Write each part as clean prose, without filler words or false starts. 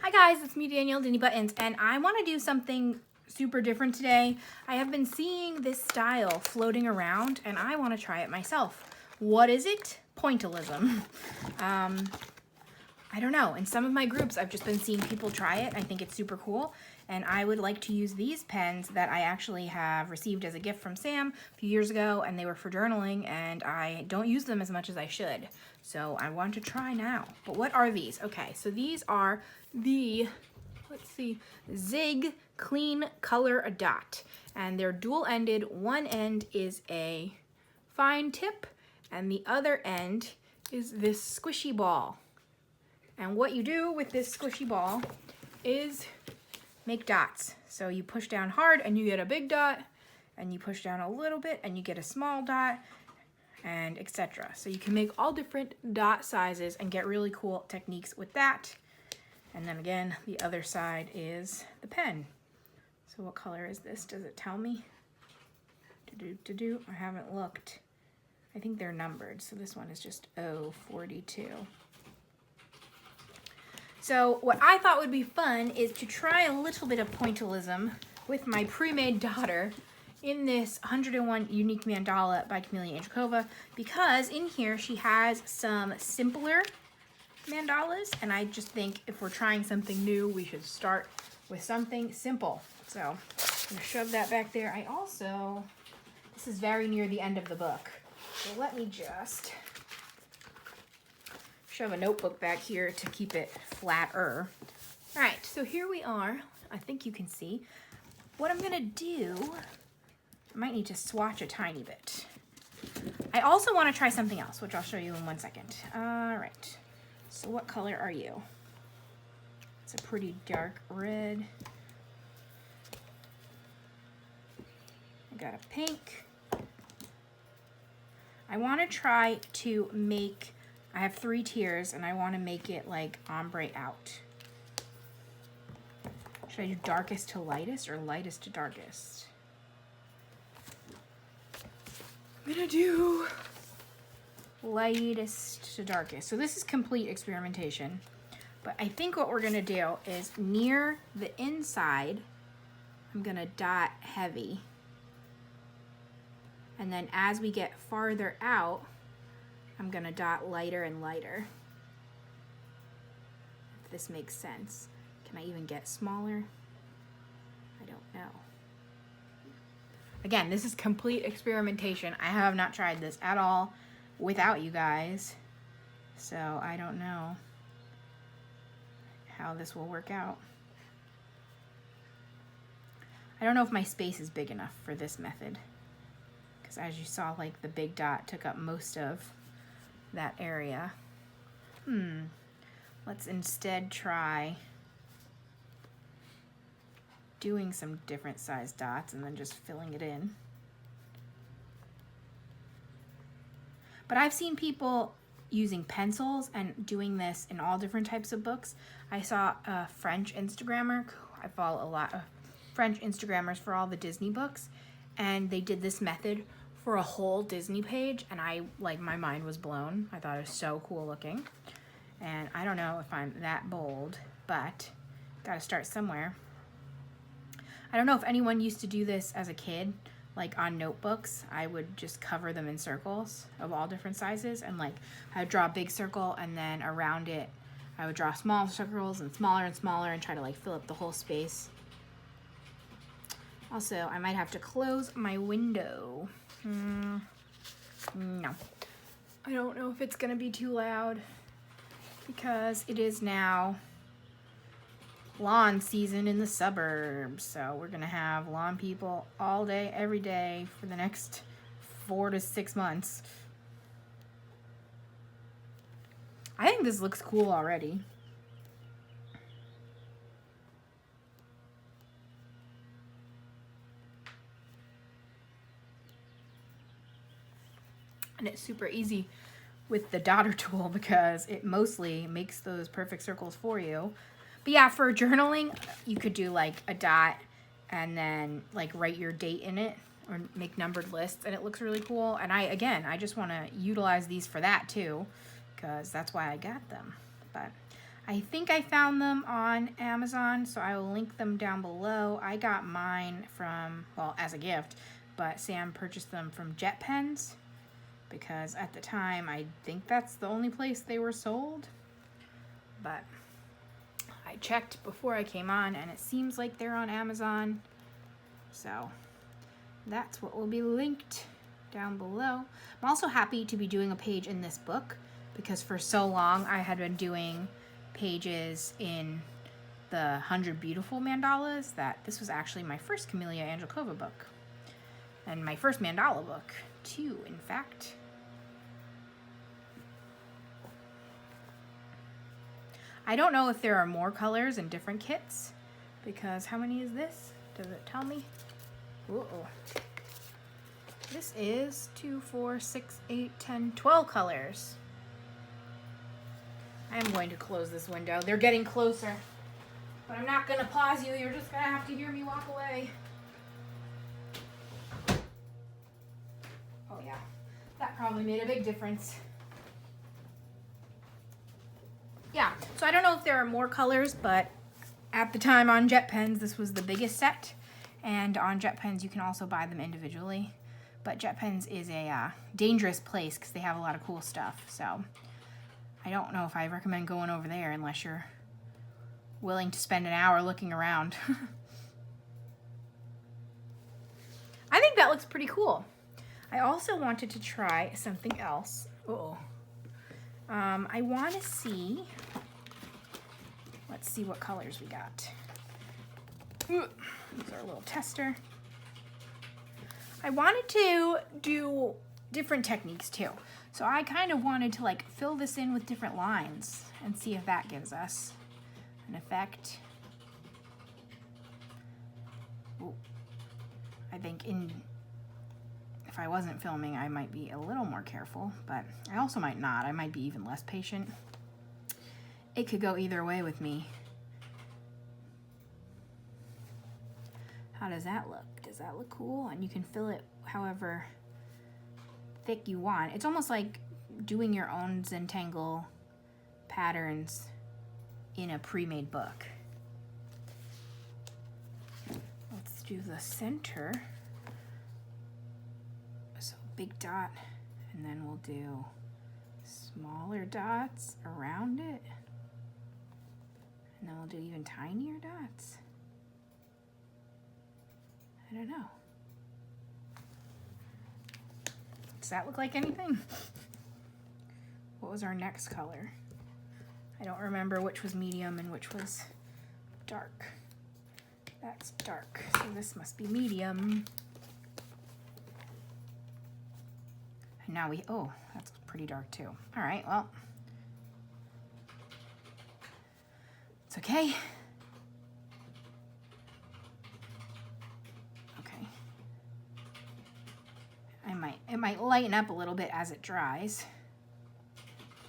Hi guys, it's me Danielle, Danibuttons, and I want to do something super different today. I have been seeing this style floating around and I want to try it myself. What is it? Pointillism. I don't know. In some of my groups, I've just been seeing people try it. I think it's super cool. And I would like to use these pens that I actually have received as a gift from Sam a few years ago, and they were for journaling, and I don't use them as much as I should. So I want to try now. But what are these? Okay, so these are the, let's see, Zig Clean Color Dot. And they're dual-ended. One end is a fine tip, and the other end is this squishy ball. And what you do with this squishy ball is make dots. So you push down hard and you get a big dot, and you push down a little bit and you get a small dot, and etc. So you can make all different dot sizes and get really cool techniques with that. And then again, the other side is the pen. So what color is this? Does it tell me? I haven't looked. I think they're numbered. So this one is just 042. So what I thought would be fun is to try a little bit of pointillism with my pre-made daughter in this 101 Unique Mandala by Camelia Andrakova, because in here she has some simpler mandalas, and I just think if we're trying something new, we should start with something simple. So I'm gonna shove that back there. I also, this is very near the end of the book, so let me just shove a notebook back here to keep it flatter. All right, so here we are. I think you can see. What I'm gonna do, I might need to swatch a tiny bit. I also wanna try something else, which I'll show you in 1 second. All right, so what color are you? It's a pretty dark red. I got a pink. I wanna try to make, I have 3 tiers and I want to make it like ombre out. Should I do darkest to lightest or lightest to darkest? I'm gonna do lightest to darkest. So this is complete experimentation, but I think what we're gonna do is near the inside, I'm gonna dot heavy. And then as we get farther out, I'm gonna dot lighter and lighter, if this makes sense. Can I even get smaller? I don't know. Again, this is complete experimentation. I have not tried this at all without you guys, so I don't know how this will work out. I don't know if my space is big enough for this method, because as you saw, like the big dot took up most of that area. Let's instead try doing some different size dots and then just filling it in. But I've seen people using pencils and doing this in all different types of books. I saw a French Instagrammer, I follow a lot of French Instagrammers for all the Disney books, and they did this method for a whole Disney page, and my mind was blown. I thought it was so cool looking. And I don't know if I'm that bold, but gotta start somewhere. I don't know if anyone used to do this as a kid, like on notebooks. I would just cover them in circles of all different sizes, and like I would draw a big circle, and then around it I would draw small circles and smaller, and try to like fill up the whole space. Also, I might have to close my window. No. I don't know if it's gonna be too loud, because it is now lawn season in the suburbs. So we're gonna have lawn people all day, every day for the next 4 to 6 months. I think this looks cool already. And it's super easy with the dotter tool because it mostly makes those perfect circles for you. But yeah, for journaling, you could do like a dot and then like write your date in it or make numbered lists, and it looks really cool. And I just want to utilize these for that too, because that's why I got them. But I think I found them on Amazon, so I will link them down below. I got mine from, well, as a gift, but Sam purchased them from Jet Pens because at the time I think that's the only place they were sold. But I checked before I came on and it seems like they're on Amazon. So that's what will be linked down below. I'm also happy to be doing a page in this book because for so long I had been doing pages in the 100 Beautiful mandalas that this was actually my first Camellia Angelkova book. And my first mandala book, too, in fact. I don't know if there are more colors in different kits, because how many is this? Does it tell me? Uh-oh. This is 2, 4, 6, 8, 10, 12 colors. I am going to close this window. They're getting closer. But I'm not going to pause you. You're just going to have to hear me walk away. Oh, yeah. That probably made a big difference. Yeah, so I don't know if there are more colors, but at the time on Jet Pens, this was the biggest set. And on Jet Pens, you can also buy them individually. But Jet Pens is a dangerous place because they have a lot of cool stuff. So I don't know if I recommend going over there unless you're willing to spend an hour looking around. I think that looks pretty cool. I also wanted to try something else. Uh-oh. I want to see, let's see what colors we got. Use our little tester. I wanted to do different techniques too. So I kind of wanted to like fill this in with different lines and see if that gives us an effect. Ooh. I think if I wasn't filming, I might be a little more careful, but I also might not. I might be even less patient. It could go either way with me. How does that look? Does that look cool? And you can fill it however thick you want. It's almost like doing your own Zentangle patterns in a pre-made book. Let's do the center. So big dot, and then we'll do smaller dots around it. And then we'll do even tinier dots. I don't know. Does that look like anything? What was our next color? I don't remember which was medium and which was dark. That's dark, so this must be medium. And now oh, that's pretty dark too. All right, well, it's okay. Okay. It might lighten up a little bit as it dries.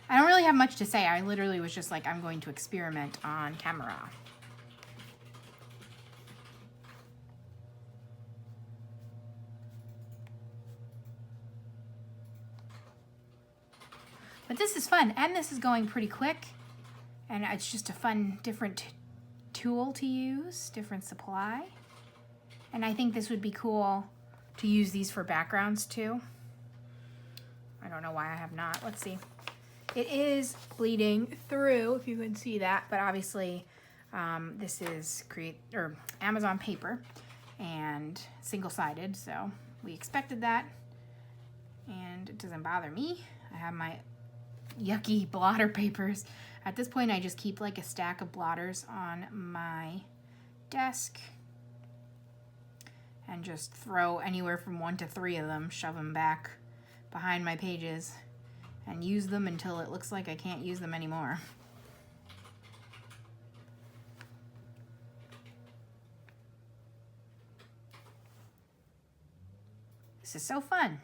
I don't really have much to say. I literally was just like, I'm going to experiment on camera. But this is fun, and this is going pretty quick, and it's just a fun, different tool to use, different supply. And I think this would be cool to use these for backgrounds too. I don't know why I have not. Let's see. It is bleeding through, if you can see that, but obviously this is Amazon paper and single-sided, so we expected that, and it doesn't bother me. I have my yucky blotter papers. At this point, I just keep like a stack of blotters on my desk and just throw anywhere from 1 to 3 of them, shove them back behind my pages, and use them until it looks like I can't use them anymore. This is so fun.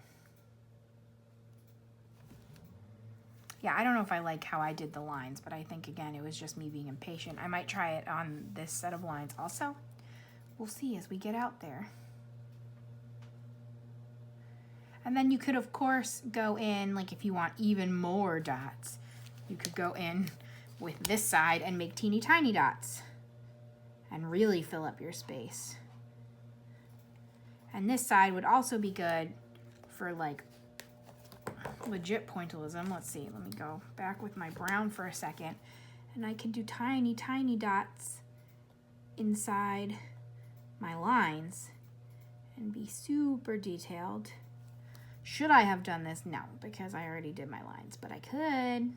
Yeah, I don't know if I like how I did the lines, but I think, again, it was just me being impatient. I might try it on this set of lines also. We'll see as we get out there. And then you could, of course, go in, like if you want even more dots, you could go in with this side and make teeny tiny dots and really fill up your space. And this side would also be good for like legit pointillism. Let's see, let me go back with my brown for a second. And I can do tiny, tiny dots inside my lines and be super detailed. Should I have done this? No, because I already did my lines, but I could.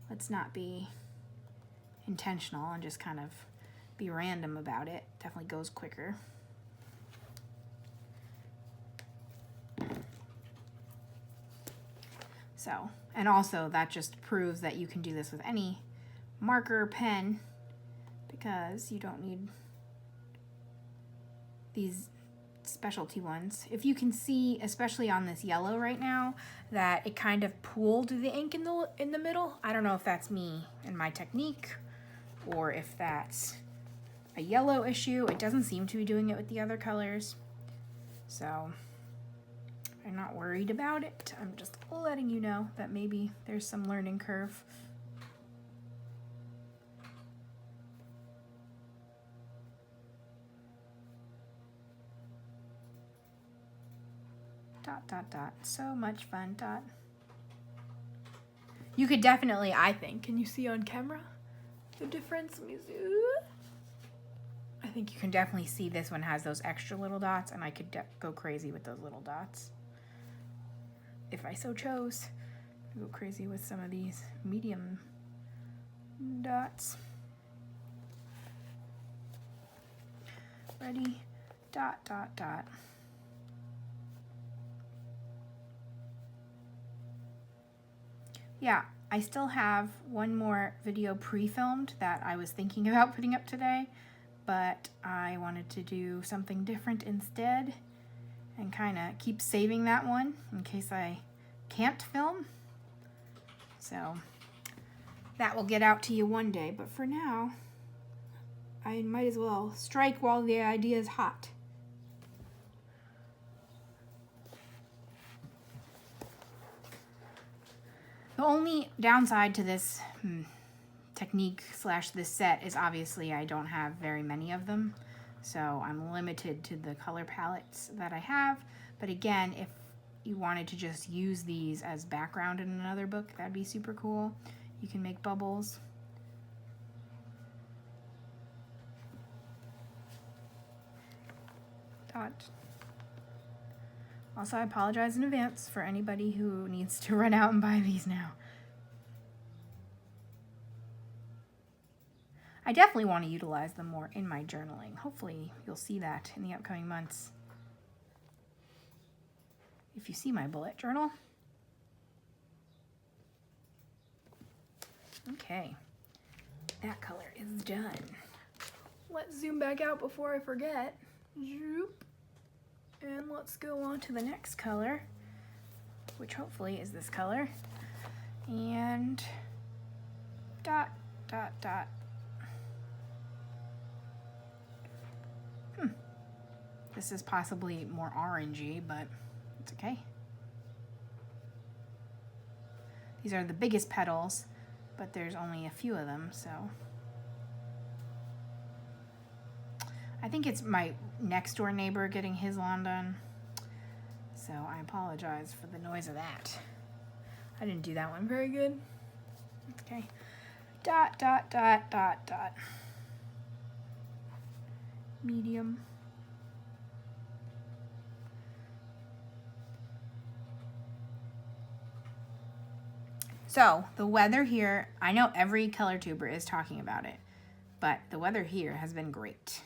Let's not be intentional and just kind of be random about it. Definitely goes quicker. So, and also that just proves that you can do this with any marker pen because you don't need these specialty ones. If you can see, especially on this yellow right now, that it kind of pooled the ink in the middle. I don't know if that's me and my technique or if that's a yellow issue. It doesn't seem to be doing it with the other colors. So I'm not worried about it. I'm just letting you know that maybe there's some learning curve. Dot, dot, dot. So much fun, dot. You could definitely, I think, can you see on camera the difference? Let me see. I think you can definitely see this one has those extra little dots, and I could go crazy with those little dots. If I so chose, I'd go crazy with some of these medium dots. Ready? Dot, dot, dot. Yeah, I still have one more video pre-filmed that I was thinking about putting up today, but I wanted to do something different instead and kind of keep saving that one in case I can't film. So that will get out to you one day, but for now, I might as well strike while the idea is hot. The only downside to this technique / this set is obviously I don't have very many of them, so I'm limited to the color palettes that I have. But again, if you wanted to just use these as background in another book, that'd be super cool. You can make bubbles. Dot. Also, I apologize in advance for anybody who needs to run out and buy these now. I definitely want to utilize them more in my journaling. Hopefully, you'll see that in the upcoming months. If you see my bullet journal. Okay, that color is done. Let's zoom back out before I forget. Zoop. And let's go on to the next color, which hopefully is this color. And dot, dot, dot. This is possibly more orangey, but it's okay. These are the biggest petals, but there's only a few of them, so. I think it's my next door neighbor getting his lawn done, so I apologize for the noise of that. I didn't do that one very good. Okay. Dot, dot, dot, dot, dot. Medium. So the weather here, I know every color tuber is talking about it, but the weather here has been great.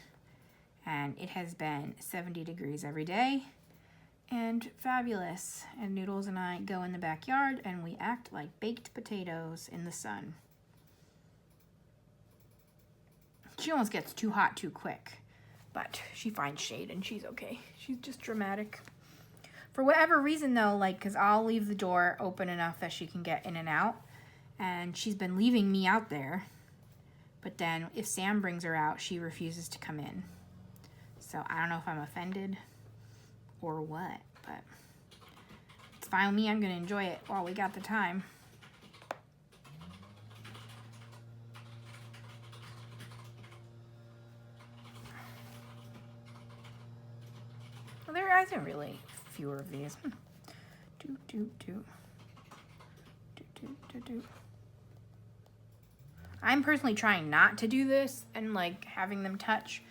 And it has been 70 degrees every day and fabulous. And Noodles and I go in the backyard and we act like baked potatoes in the sun. She almost gets too hot too quick, but she finds shade and she's okay. She's just dramatic. For whatever reason though, like, cause I'll leave the door open enough that she can get in and out, and she's been leaving me out there, but then if Sam brings her out, she refuses to come in. So I don't know if I'm offended or what, but it's fine with me. I'm gonna enjoy it while we got the time. Well, there isn't really fewer of these. I'm personally trying not to do this and like having them touch,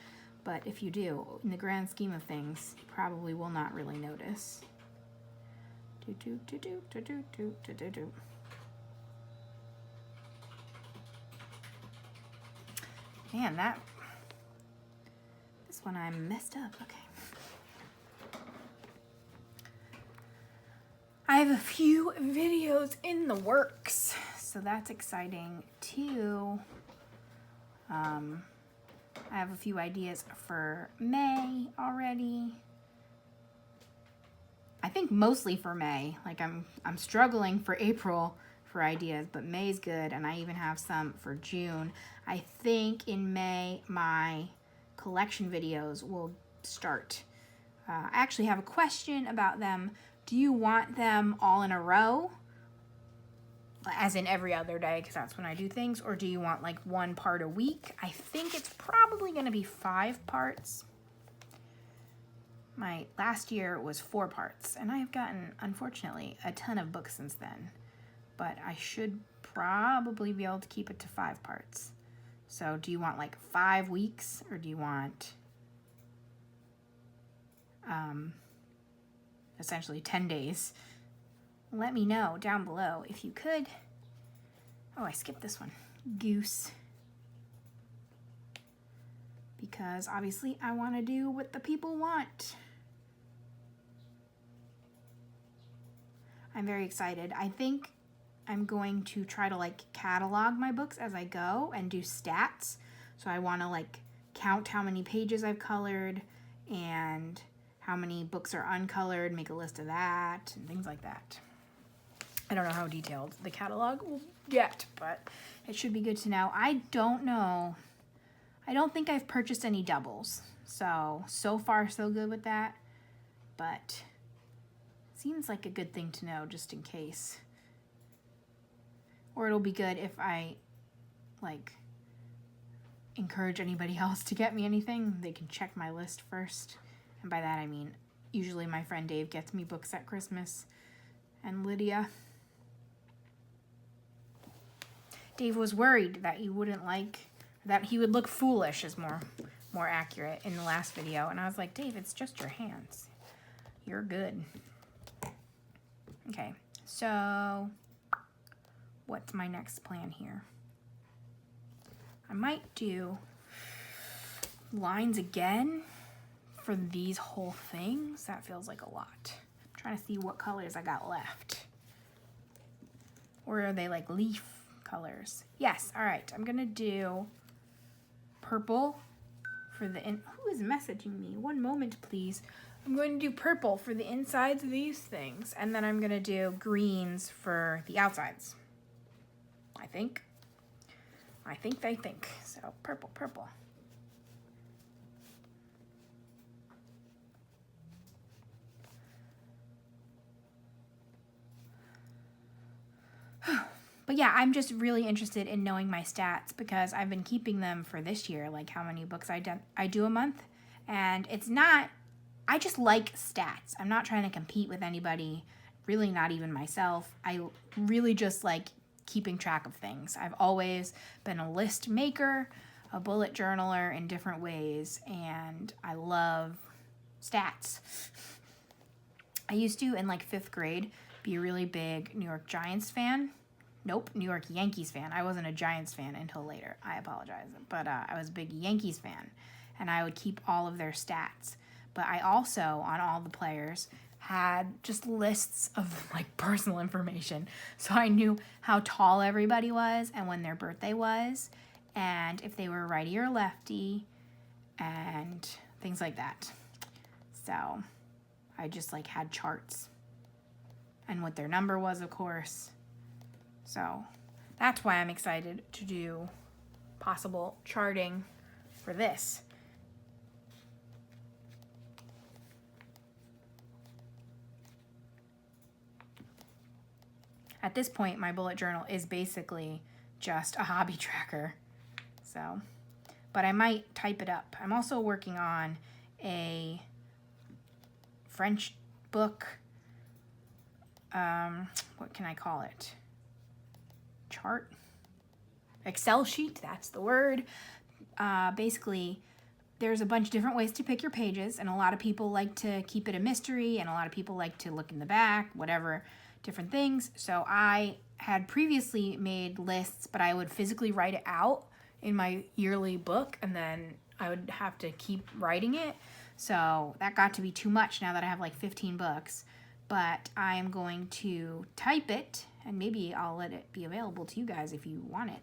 but if you do, in the grand scheme of things, you probably will not really notice. Man, this one I messed up. Okay. I have a few videos in the works, so that's exciting too. I have a few ideas for May already. I think mostly for May. Like I'm struggling for April for ideas, but May's good, and I even have some for June. I think in May my collection videos will start. I actually have a question about them. Do you want them all in a row, as in every other day, because that's when I do things, or do you want like one part a week? I think it's probably going to be 5 parts. My last year was 4 parts, and I have gotten, unfortunately, a ton of books since then, but I should probably be able to keep it to 5 parts. So do you want like 5 weeks, or do you want essentially 10 days? Let me know down below if you could. Oh, I skipped this one. Goose. Because obviously I want to do what the people want. I'm very excited. I think I'm going to try to like catalog my books as I go and do stats. So I want to like count how many pages I've colored and how many books are uncolored, make a list of that, and things like that. I don't know how detailed the catalog will get, but it should be good to know. I don't know. I don't think I've purchased any doubles. So far so good with that, but seems like a good thing to know just in case. Or it'll be good if I like encourage anybody else to get me anything. They can check my list first. And by that I mean, usually my friend Dave gets me books at Christmas, and Lydia. Dave was worried that you wouldn't like, that he would look foolish is more accurate in the last video. And I was like, Dave, it's just your hands. You're good. Okay, so what's my next plan here? I might do lines again for these whole things. That feels like a lot. I'm trying to see what colors I got left. Or are they like leaf colors? Yes, all right. I'm gonna do purple for the, who is messaging me? One moment, please. I'm going to do purple for the insides of these things, and then I'm gonna do greens for the outsides. I think. So purple. But yeah, I'm just really interested in knowing my stats because I've been keeping them for this year, like how many books I do a month. And it's not, I just like stats. I'm not trying to compete with anybody, really not even myself. I really just like keeping track of things. I've always been a list maker, a bullet journaler in different ways, and I love stats. I used to, in like 5th grade, be a really big New York Giants fan. Nope, New York Yankees fan. I wasn't a Giants fan until later. I apologize. But I was a big Yankees fan, and I would keep all of their stats. But I also, on all the players, had just lists of like personal information. So I knew how tall everybody was and when their birthday was, and if they were righty or lefty, and things like that. So I just like had charts. And what their number was, of course. So that's why I'm excited to do possible charting for this. At this point, my bullet journal is basically just a hobby tracker. So, but I might type it up. I'm also working on a French book, what can I call it? Chart? Excel sheet, that's the word. Basically, there's a bunch of different ways to pick your pages, and a lot of people like to keep it a mystery, and a lot of people like to look in the back, whatever, different things. So I had previously made lists, but I would physically write it out in my yearly book, and then I would have to keep writing it. So that got to be too much now that I have like 15 books. But I am going to type it, and maybe I'll let it be available to you guys if you want it.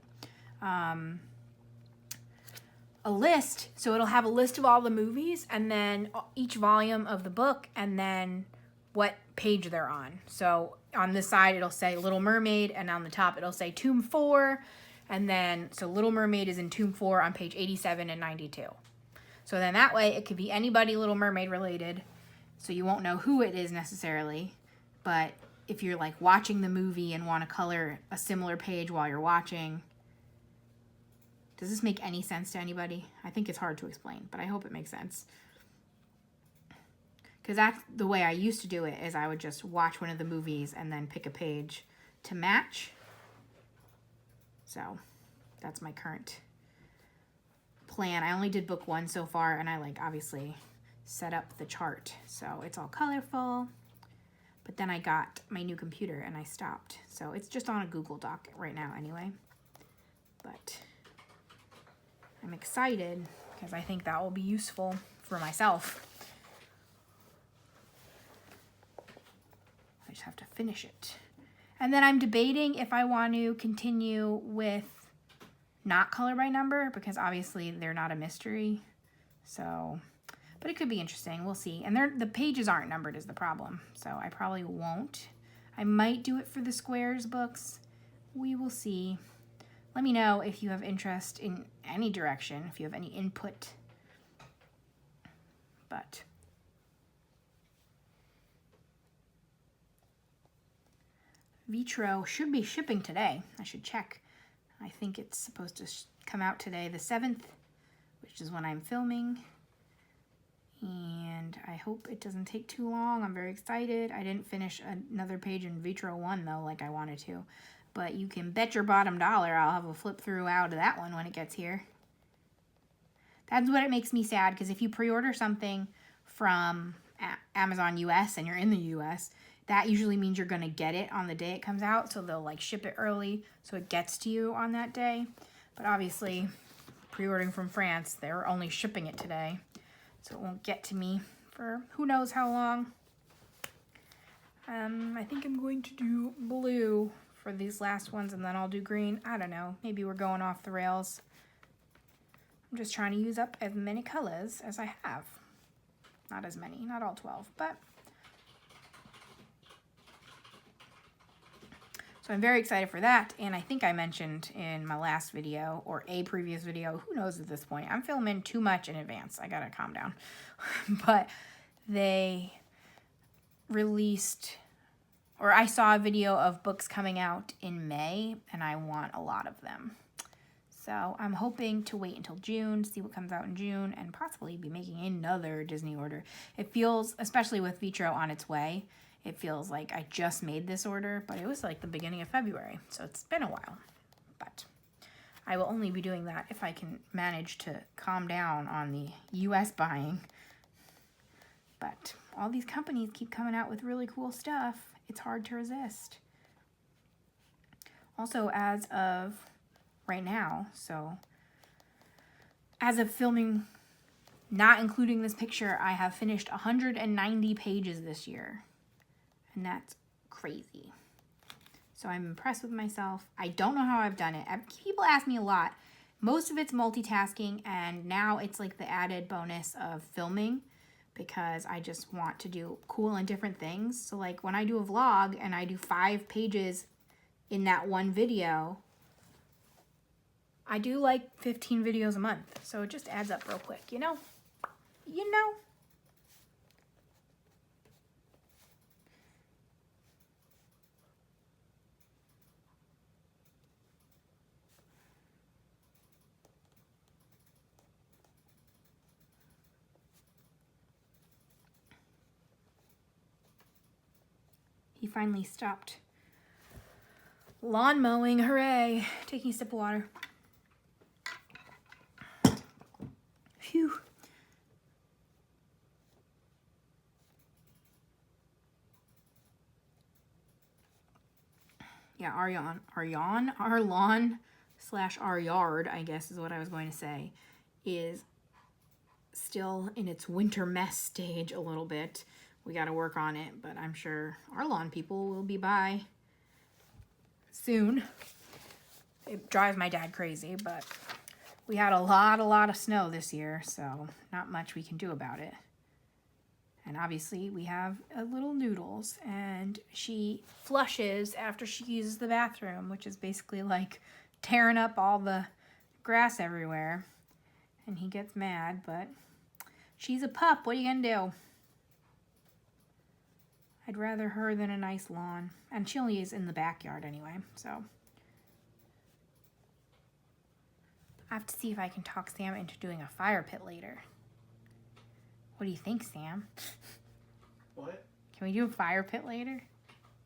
A list, so it'll have a list of all the movies, and then each volume of the book, and then what page they're on. So on this side it'll say Little Mermaid, and on the top it'll say Tomb 4, and then so Little Mermaid is in Tomb 4 on page 87 and 92. So then that way it could be anybody Little Mermaid related, so you won't know who it is necessarily, but if you're like watching the movie and want to color a similar page while you're watching. Does this make any sense to anybody? I think it's hard to explain, but I hope it makes sense. Because that's the way I used to do it, is I would just watch one of the movies and then pick a page to match. So that's my current plan. I only did book 1 so far, and I obviously set up the chart. So it's all colorful. But then I got my new computer and I stopped. So it's just on a Google Doc right now anyway. But I'm excited because I think that will be useful for myself. I just have to finish it. And then I'm debating if I want to continue with not color by number, because obviously they're not a mystery. So, but it could be interesting. We'll see. And the pages aren't numbered is the problem. So I probably won't. I might do it for the Squares books. We will see. Let me know if you have interest in any direction, if you have any input. But Vitro should be shipping today. I should check. I think it's supposed to come out today, the 7th, which is when I'm filming. And I hope it doesn't take too long. I'm very excited. I didn't finish another page in Vitro 1, though, like I wanted to. But you can bet your bottom dollar I'll have a flip through out of that one when it gets here. That's what it makes me sad, because if you pre-order something from Amazon US and you're in the US, that usually means you're going to get it on the day it comes out. So they'll ship it early so it gets to you on that day. But obviously, pre-ordering from France, they're only shipping it today. So it won't get to me for who knows how long. I think I'm going to do blue for these last ones, and then I'll do green. I don't know. Maybe we're going off the rails. I'm just trying to use up as many colors as I have. Not as many, not all 12, but. So I'm very excited for that, and I think I mentioned in my last video, or a previous video, who knows at this point. I'm filming too much in advance. I gotta calm down. But they released, or I saw a video of books coming out in May, and I want a lot of them. So I'm hoping to wait until June, see what comes out in June, and possibly be making another Disney order. It feels, especially with Vitro on its way, it feels like I just made this order, but it was the beginning of February, so it's been a while. But I will only be doing that if I can manage to calm down on the US buying. But all these companies keep coming out with really cool stuff. It's hard to resist. Also, as of right now, so as of filming, not including this picture, I have finished 190 pages this year. And that's crazy. So I'm impressed with myself. I don't know how I've done it. People ask me a lot. Most of it's multitasking, and now it's the added bonus of filming, because I just want to do cool and different things. So when I do a vlog and I do 5 pages in that one video, I do 15 videos a month. So it just adds up real quick, you know? You know? He finally stopped lawn mowing. Hooray. Taking a sip of water. Phew. Yeah, our lawn / our yard, I guess is what I was going to say, is still in its winter mess stage a little bit. We got to work on it, but I'm sure our lawn people will be by soon. It drives my dad crazy, but we had a lot of snow this year, so not much we can do about it. And obviously we have a little Noodles, and she flushes after she uses the bathroom, which is basically like tearing up all the grass everywhere. And he gets mad, but she's a pup. What are you gonna do? I'd rather her than a nice lawn. And she only is in the backyard anyway, so. I have to see if I can talk Sam into doing a fire pit later. What do you think, Sam? What? Can we do a fire pit later?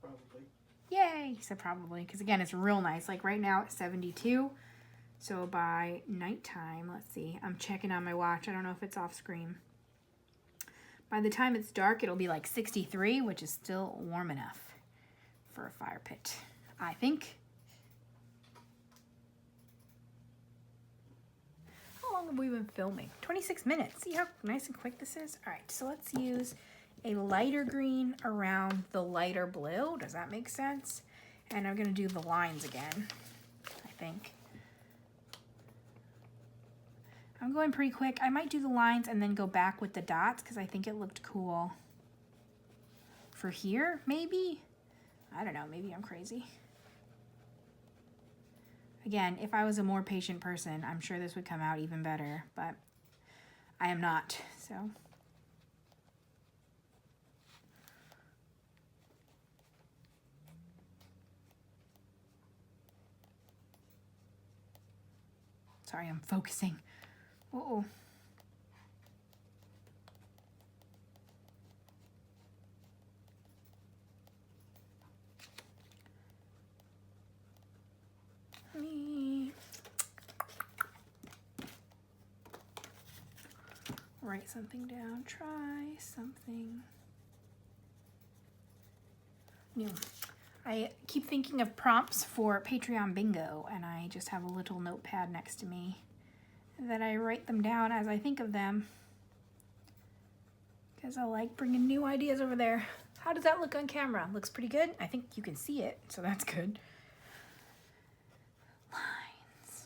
Probably. Yay! He said probably, because again, it's real nice. Like right now it's 72. So by nighttime, let's see. I'm checking on my watch. I don't know if it's off screen. By the time it's dark, it'll be like 63, which is still warm enough for a fire pit, I think. How long have we been filming? 26 minutes. See how nice and quick this is? All right, so let's use a lighter green around the lighter blue. Does that make sense? And I'm gonna do the lines again, I think. I'm going pretty quick. I might do the lines and then go back with the dots because I think it looked cool for here, maybe? I don't know, maybe I'm crazy. Again, if I was a more patient person, I'm sure this would come out even better, but I am not, so. Sorry, I'm focusing. Uh-oh. Me write something down. Try something new. I keep thinking of prompts for Patreon bingo, and I just have a little notepad next to me that I write them down as I think of them, because I like bringing new ideas over there. How does that look on camera? Looks pretty good. I think you can see it, so that's good. Lines.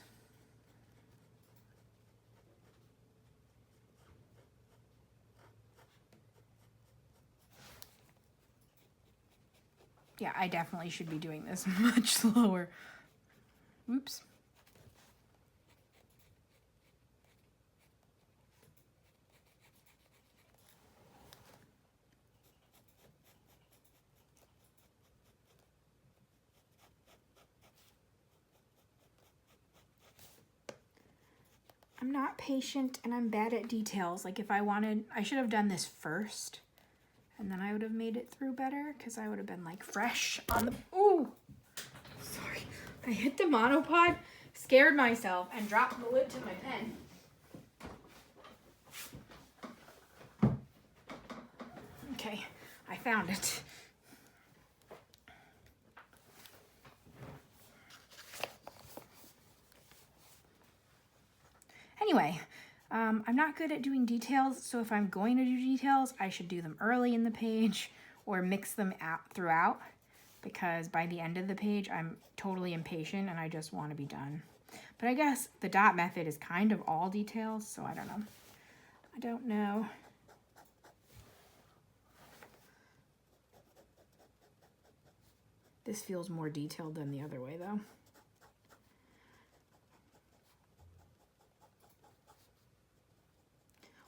Yeah, I definitely should be doing this much slower. Oops. I'm not patient and I'm bad at details. Like if I wanted, I should have done this first and then I would have made it through better because I would have been like fresh on the, ooh, sorry. I hit the monopod, scared myself and dropped the lid to my pen. Okay, I found it. Anyway, I'm not good at doing details, so if I'm going to do details, I should do them early in the page or mix them out throughout, because by the end of the page, I'm totally impatient and I just want to be done. But I guess the dot method is kind of all details, so I don't know. I don't know. This feels more detailed than the other way, though.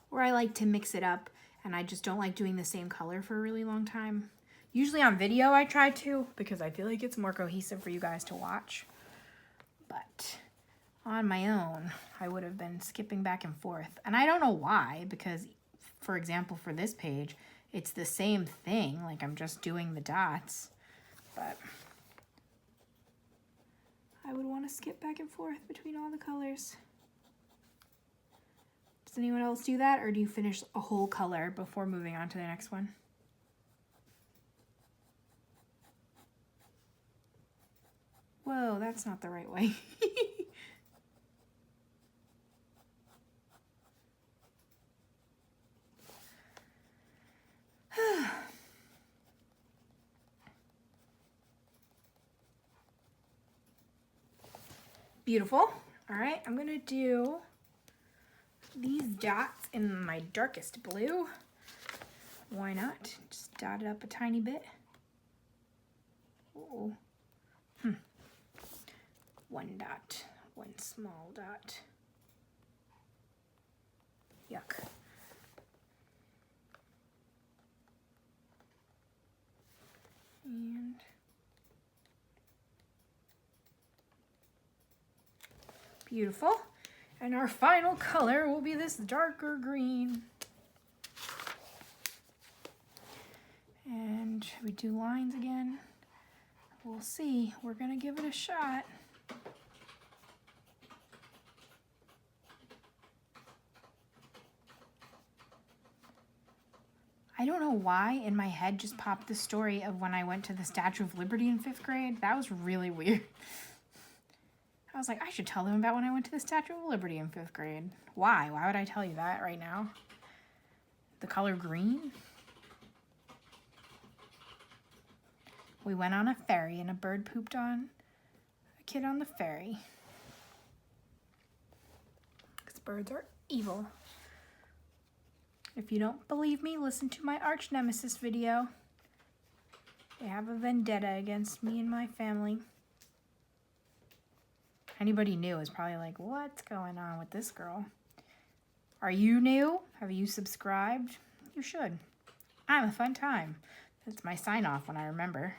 Or I like to mix it up, and I just don't like doing the same color for a really long time. Usually on video I try to, because I feel like it's more cohesive for you guys to watch. But on my own, I would have been skipping back and forth. And I don't know why, because, for example, for this page, it's the same thing. Like I'm just doing the dots, but I would want to skip back and forth between all the colors. Does anyone else do that, or do you finish a whole color before moving on to the next one? Whoa, that's not the right way. Beautiful. All right, I'm gonna do these dots in my darkest blue. Why not? Just dot it up a tiny bit. Oh. One dot, one small dot. Yuck. And beautiful. And our final color will be this darker green. And we do lines again. We'll see. We're gonna give it a shot. I don't know why in my head just popped the story of when I went to the Statue of Liberty in 5th grade. That was really weird. I was like, I should tell them about when I went to the Statue of Liberty in 5th grade. Why? Why would I tell you that right now? The color green? We went on a ferry and a bird pooped on a kid on the ferry. Because birds are evil. If you don't believe me, listen to my arch nemesis video. They have a vendetta against me and my family. Anybody new is probably like, what's going on with this girl? Are you new? Have you subscribed? You should. I'm a fun time. That's my sign off when I remember.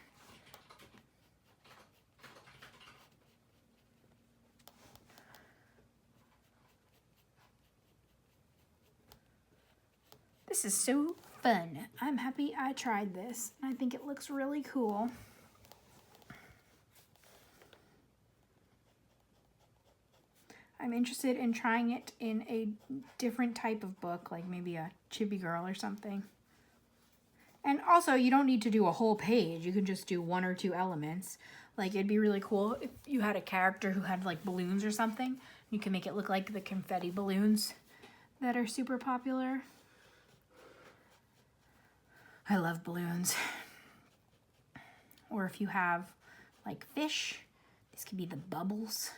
This is so fun. I'm happy I tried this. I think it looks really cool. I'm interested in trying it in a different type of book, like maybe a Chibi Girl or something. And also, you don't need to do a whole page. You can just do 1 or 2 elements. Like, it'd be really cool if you had a character who had, like, balloons or something. You can make it look like the confetti balloons that are super popular. I love balloons. Or if you have, like, fish, these could be the bubbles.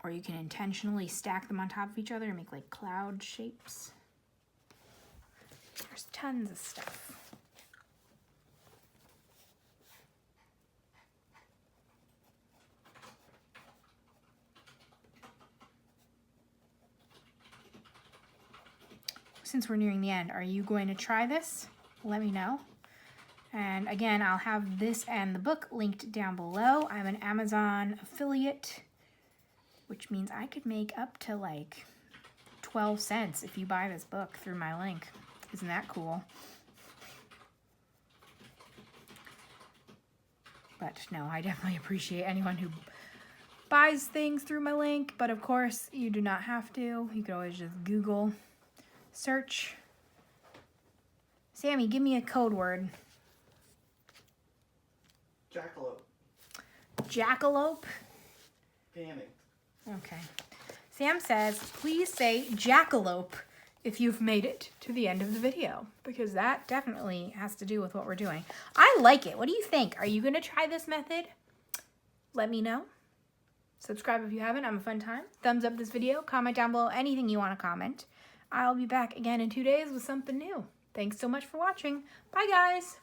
Or you can intentionally stack them on top of each other and make like cloud shapes. There's tons of stuff. Since we're nearing the end, are you going to try this? Let me know. And again, I'll have this and the book linked down below. I'm an Amazon affiliate, which means I could make up to like 12 cents if you buy this book through my link. Isn't that cool? But no, I definitely appreciate anyone who buys things through my link. But of course, you do not have to. You could always just Google search. Sammy, give me a code word. Jackalope. Jackalope? Panicked. Okay. Sam says, please say jackalope if you've made it to the end of the video, because that definitely has to do with what we're doing. I like it. What do you think? Are you going to try this method? Let me know. Subscribe if you haven't. I'm a fun time. Thumbs up this video. Comment down below anything you want to comment. I'll be back again in 2 days with something new. Thanks so much for watching. Bye, guys.